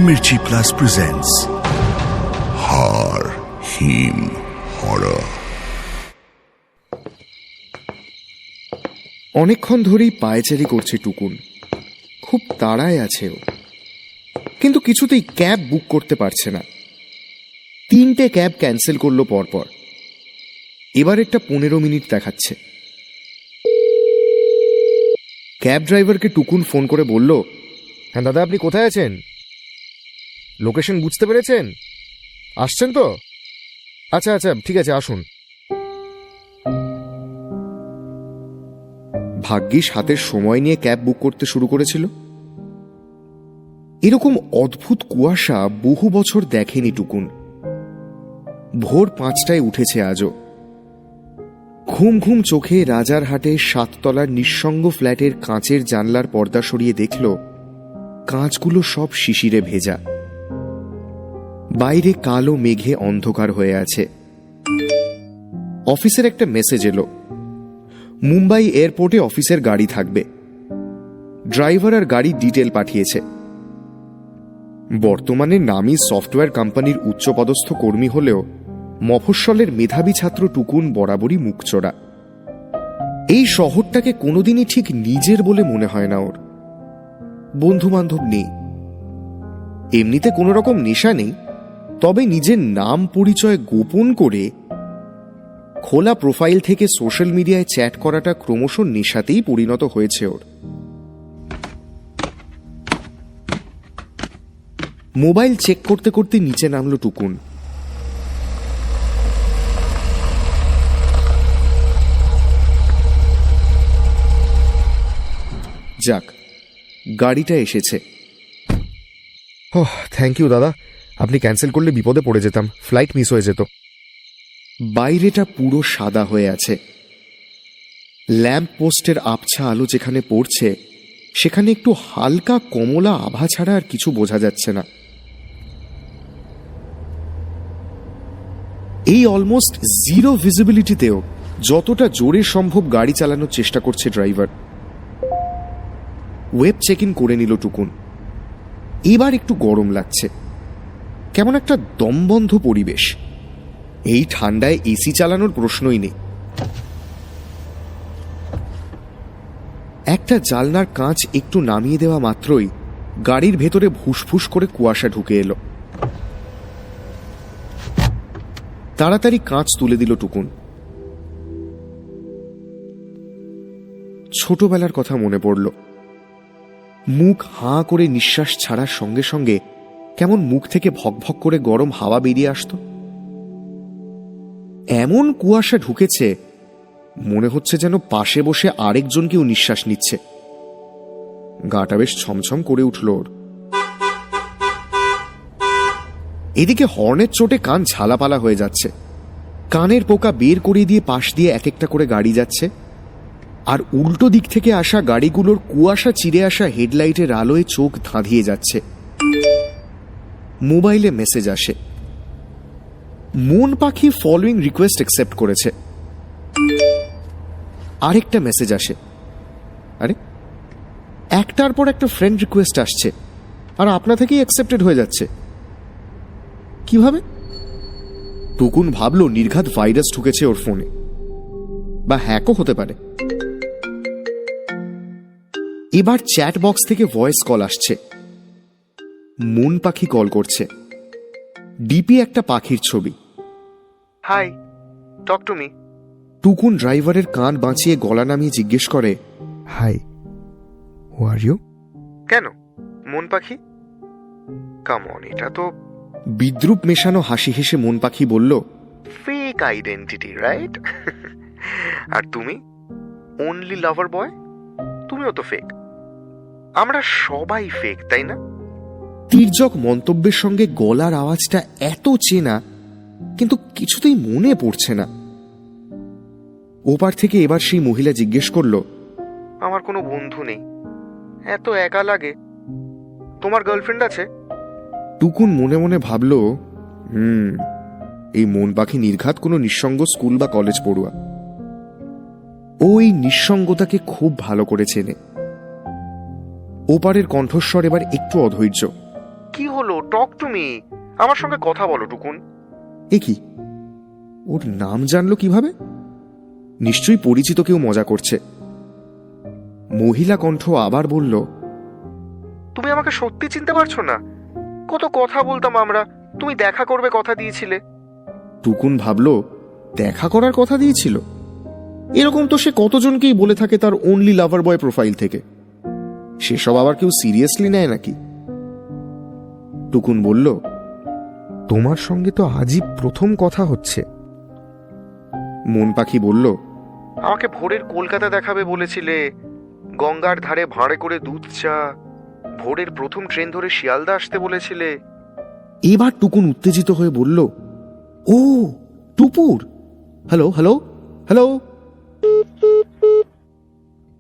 Mirchi Plus presents Har Him Horror. অনেকক্ষণ ধরেই পায়চারি করছে টুকুন। খুব তাড়ায় আছে ও, কিন্তু কিছুতেই ক্যাব বুক করতে পারছে না। 3টে ক্যাব ক্যান্সেল করলো পরপর। এবার একটা 15 মিনিট দেখাচ্ছে। ক্যাব ড্রাইভারকে টুকুন ফোন করে বলল, হ্যাঁ দাদা, আপনি কোথায় আছেন? লোকেশন বুঝতে পেরেছেন? আসছেন তো? আচ্ছা আচ্ছা, ঠিক আছে, আসুন। ভাগ্যিস হাতের সময় নিয়ে ক্যাব বুক করতে শুরু করেছিল। এরকম অদ্ভুত কুয়াশা বহু বছর দেখেনি টুকুন। ভোর 5টায় উঠেছে আজও। ঘুম ঘুম চোখে রাজারহাটে 7 তলার নিঃসঙ্গ ফ্ল্যাটের কাঁচের জানলার পর্দা সরিয়ে দেখল কাঁচগুলো সব শিশিরে ভেজা। বাইরে কালো মেঘে অন্ধকার হয়ে আছে। অফিসের একটা মেসেজ এলো, মুম্বাই এয়ারপোর্টে অফিসের গাড়ি থাকবে। ড্রাইভার আর গাড়ি ডিটেল পাঠিয়েছে। বর্তমানে নামী সফটওয়্যার কোম্পানির উচ্চপদস্থ কর্মী হলেও মফস্বলের মেধাবী ছাত্র টুকুন বরাবরই মুখচোরা। এই শহরটাকে কোনোদিনই ঠিক নিজের বলে মনে হয় না ওর। বন্ধু বান্ধব নেই, এমনিতে কোনো রকম নেশা নেই, তবে নিজের নাম পরিচয় গোপন করে খোলা প্রোফাইল থেকে সোশ্যাল মিডিয়ায় চ্যাট করাটা ক্রমশ নেশাতেই পরিণত হয়েছে ওর। মোবাইল চেক করতে করতে নিচে নামল টুকুন। যাক, গাড়িটা এসেছে। থ্যাংক ইউ দাদা, আপনি ক্যান্সেল করলে বিপদে পড়ে যেতাম, ফ্লাইট মিস হয়ে যেত। বাইরেটা পুরো সাদা হয়ে আছে। ল্যাম্প পোস্টের আবছা আলো যেখানে পড়ছে সেখানে একটু হালকা কমলা আভা ছাড়া আর কিছু বোঝা যাচ্ছে না। এই অলমোস্ট জিরো ভিজিবিলিটিতেও যতটা জোরে সম্ভব গাড়ি চালানোর চেষ্টা করছে ড্রাইভার। ওয়েব চেক ইন করে নিল টুকুন। এবার একটু গরম লাগছে, কেমন একটা দমবন্ধ পরিবেশ। এই ঠান্ডায় এসি চালানোর প্রশ্নই নেই। একটা জানলার কাঁচ একটু নামিয়ে দেওয়া মাত্রই গাড়ির ভেতরে ফুসফুস করে কুয়াশা ঢুকে এলো। তাড়াতাড়ি কাঁচ তুলে দিল টুকুন। ছোটবেলার কথা মনে পড়ল। মুখ হাঁ করে নিঃশ্বাস ছাড়ার সঙ্গে সঙ্গে কেমন মুখ থেকে ভকভক করে গরম হাওয়া বেরিয়ে আসত। এমন কুয়াশা ঢুকেছে মনে হচ্ছে যেন পাশে বসে আরেকজন কেউ নিঃশ্বাস নিচ্ছে। গাটা বেশ ছমছম করে উঠল ওর। এদিকে হর্নের চোটে কান ঝালাপালা হয়ে যাচ্ছে। কানের পোকা বের করে দিয়ে পাশ দিয়ে এক একটা করে গাড়ি যাচ্ছে, আর উল্টো দিক থেকে আসা গাড়িগুলোর কুয়াশা চিরে আসা হেডলাইটের আলোয় চোখ ধাঁধিয়ে যাচ্ছে। মোবাইলে মেসেজ আসে, মন পাখি ফলোইং রিকোয়েস্ট অ্যাকসেপ্ট করেছে। আরেকটা মেসেজ আসে, আরে একটার পর একটা ফ্রেন্ড রিকোয়েস্ট আসছে আর আপনা থেকেই অ্যাকসেপ্টেড হয়ে যাচ্ছে। কিভাবে? টুকুন ভাবল নির্ঘাত ভাইরাস ঢুকেছে ওর ফোনে, বা হ্যাকও হতে পারে। এবার চ্যাট বক্স থেকে ভয়েস কল আসছে। মন পাখি কল করছে। ডিপি একটা পাখির ছবি। Hi, talk to me. টুকুন ড্রাইভারের কান বাঁচিয়ে গলা নামিয়ে জিজ্ঞেস করে, হাই, হু আর ইউ? কেন মন পাখি? কাম অন, এটা তো। বিদ্রুপ মেশানো হাসি হেসে মন পাখি বলল, ফেক আইডেন্টিটি, রাইট? আর তুমি অনলি লাভার বয়, তুমিও তো ফেক। আমরা সবাই ফেক, তাই না? তির্যক মন্তব্যের সঙ্গে গলার আওয়াজটা এত চেনা, কিন্তু কিছুতেই মনে পড়ছে না। ওপার থেকে এবার সেই মহিলা জিজ্ঞেস করল, আমার কোনো বন্ধু নেই, এত একা লাগে, তোমার গার্লফ্রেন্ড আছে? টুকুন মনে মনে ভাবল, এই মন পাখি নির্ঘাত কোনো নিঃসঙ্গ স্কুল বা কলেজ পড়ুয়া। ওই নিঃসঙ্গতাকে খুব ভালো করে চেনে। ওপারের কণ্ঠস্বর এবার একটু অধৈর্য। কি হলো? টক টু মি, আমার সঙ্গে কথা বলো টুকুন। এ কি, ওর নাম জানলো কিভাবে? নিশ্চয়ই পরিচিত কেউ মজা করছে। মহিলা কণ্ঠ আবার বলল, তুমি আমাকে সত্যি চিনতে পারছো না? কত কথা বলতাম আমরা, তুমি দেখা করবে কথা দিয়েছিলে। টুকুন ভাবল, দেখা করার কথা দিয়েছিল? এরকম তো সে কতজনকেই বলে থাকে তার অনলি লাভার বয় প্রোফাইল থেকে। সেসব আবার কেউ সিরিয়াসলি নেয় নাকি? টুকুন বলল, তোমার সঙ্গে তো আজই প্রথম কথা হচ্ছে। মন পাখি বলল, আমাকে ভোরের কলকাতা দেখাবে বলেছিলে, গঙ্গার ধারে ভাঁড়ে করে দুধ চা, ভোরের প্রথম ট্রেন ধরে শিয়ালদা আসতে বলেছিলে। এবার টুকুন উত্তেজিত হয়ে বলল, ও টুপুর, হ্যালো হ্যালো হ্যালো।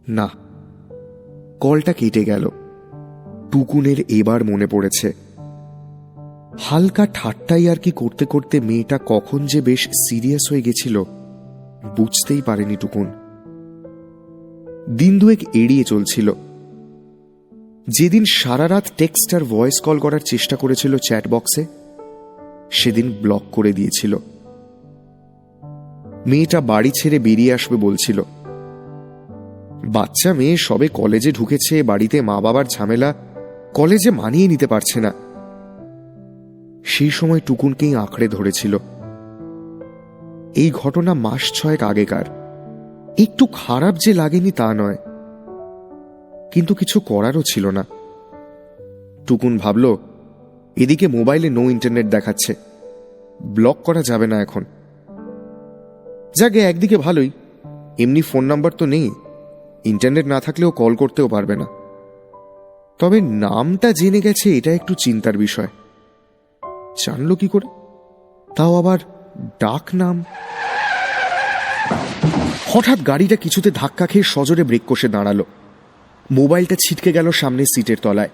না, কলটা কেটে গেল। টুকুনের এবার মনে পড়েছে, হালকা ঠাট্টাই আর কি করতে করতে মেয়েটা কখন যে বেশ সিরিয়াস হয়ে গেছিল বুঝতেই পারেনি টুকুন। দিন দুয়েক এড়িয়ে চলছিল। যেদিন সারা রাত টেক্সট আর ভয়েস কল করার চেষ্টা করেছিল চ্যাট বক্সে, সেদিন ব্লক করে দিয়েছিল। মেয়েটা বাড়ি ছেড়ে বেরিয়ে আসবে বলছিল। বাচ্চা মেয়ে সবে কলেজে ঢুকেছে, বাড়িতে মা বাবার ঝামেলা, কলেজে মানিয়ে নিতে পারছে না। সেই সময় টুকুনকেই আঁকড়ে ধরেছিল। এই ঘটনা মাস 6 আগেকার। একটু খারাপ যে লাগেনি তা নয়, কিন্তু কিছু করারও ছিল না। টুকুন ভাবল, এদিকে মোবাইলে নো ইন্টারনেট দেখাচ্ছে, ব্লক করা যাবে না এখন। যাকে একদিকে ভালোই, এমনি ফোন নাম্বার তো নেই, ইন্টারনেট না থাকলেও কল করতেও পারবে না। তবে নামটা জেনে গেছে, এটা একটু চিন্তার বিষয়। জানলো কি করে? তাও আবার ডাক নাম। হঠাৎ গাড়িটা কিছুতে ধাক্কা খেয়ে সজোরে ব্রেক কষে দাঁড়ালো। মোবাইলটা ছিটকে গেল সামনের সিটের তলায়।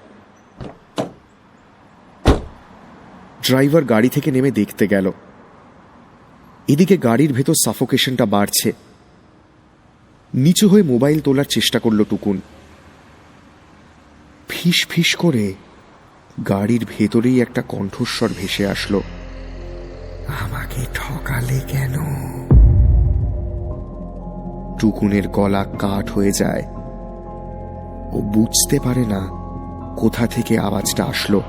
ড্রাইভার গাড়ি থেকে নেমে দেখতে গেল। এদিকে গাড়ির ভেতর সাফোকেশনটা বাড়ছে। নিচু হয়ে মোবাইল তোলার চেষ্টা করল টুকুন। ফিস ফিস করে গাড়ির ভেতরেই একটা কণ্ঠস্বর ভেসে আসলো, আমাকে ঠকালে কেন? টুকুনের গলা কাঠ হয়ে যায়। ও বুঝতে পারে না কোথা থেকে আওয়াজটা আসলো।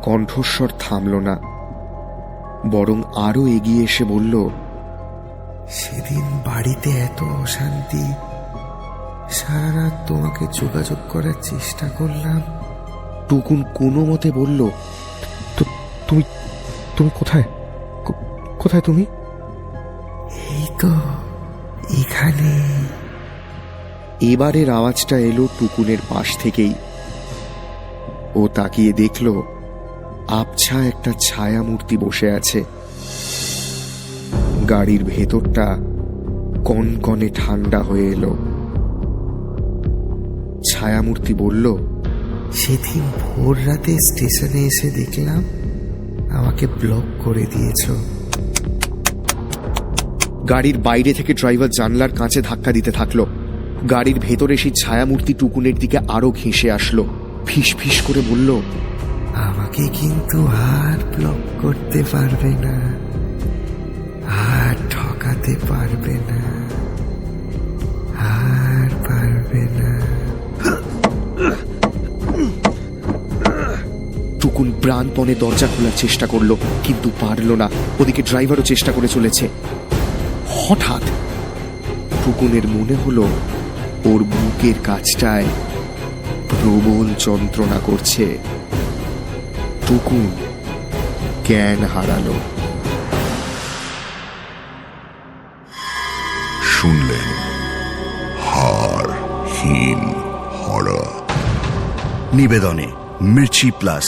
কণ্ঠস্বর থামল না, বরং আরো এগিয়ে এসে বলল, সেদিন বাড়িতে এত অশান্তি, সারা রাত তোমাকে যোগাযোগ করার চেষ্টা করলাম। টুকুন কোনো মতে বলল, তুমি তুমি কোথায়? কোথায় তুমি? এই তো এখানে। এবারের আওয়াজটা এলো টুকুনের পাশ থেকেই। ও তাকিয়ে দেখল, আবছা একটা ছায়ামূর্তি বসে আছে। গাড়ির ভেতরটা কনকনে ঠান্ডা হয়ে এলো। ছায়ামূর্তি বলল, সেদিন ভোর রাতে স্টেশনে এসে দেখলাম আমাকে ব্লক করে দিয়েছ। গাড়ির বাইরে থেকে ড্রাইভার জানলার কাঁচে ধাক্কা দিতে থাকলো। গাড়ির ভেতরে সেই ছায়ামূর্তি টুকুনের দিকে আরো ঘেঁষে আসলো। ফিস ফিস করে বলল, আমাকে কিন্তু আর ব্লক করতে পারবে না, আর ঠকাতে পারবে না, আর পারবে না। টুকুন প্রাণপণে দরজা খোলার চেষ্টা করলো, কিন্তু পারল না। ওদিকে ড্রাইভারও চেষ্টা করে চলেছে। হঠাৎ টুকুনের মনে হলো ওর বুকের কাছটায় প্রবল যন্ত্রণা করছে। টুকুন জ্ঞান হারালো। শুনলেন হার হিম হরর, নিবেদনে মির্চি প্লাস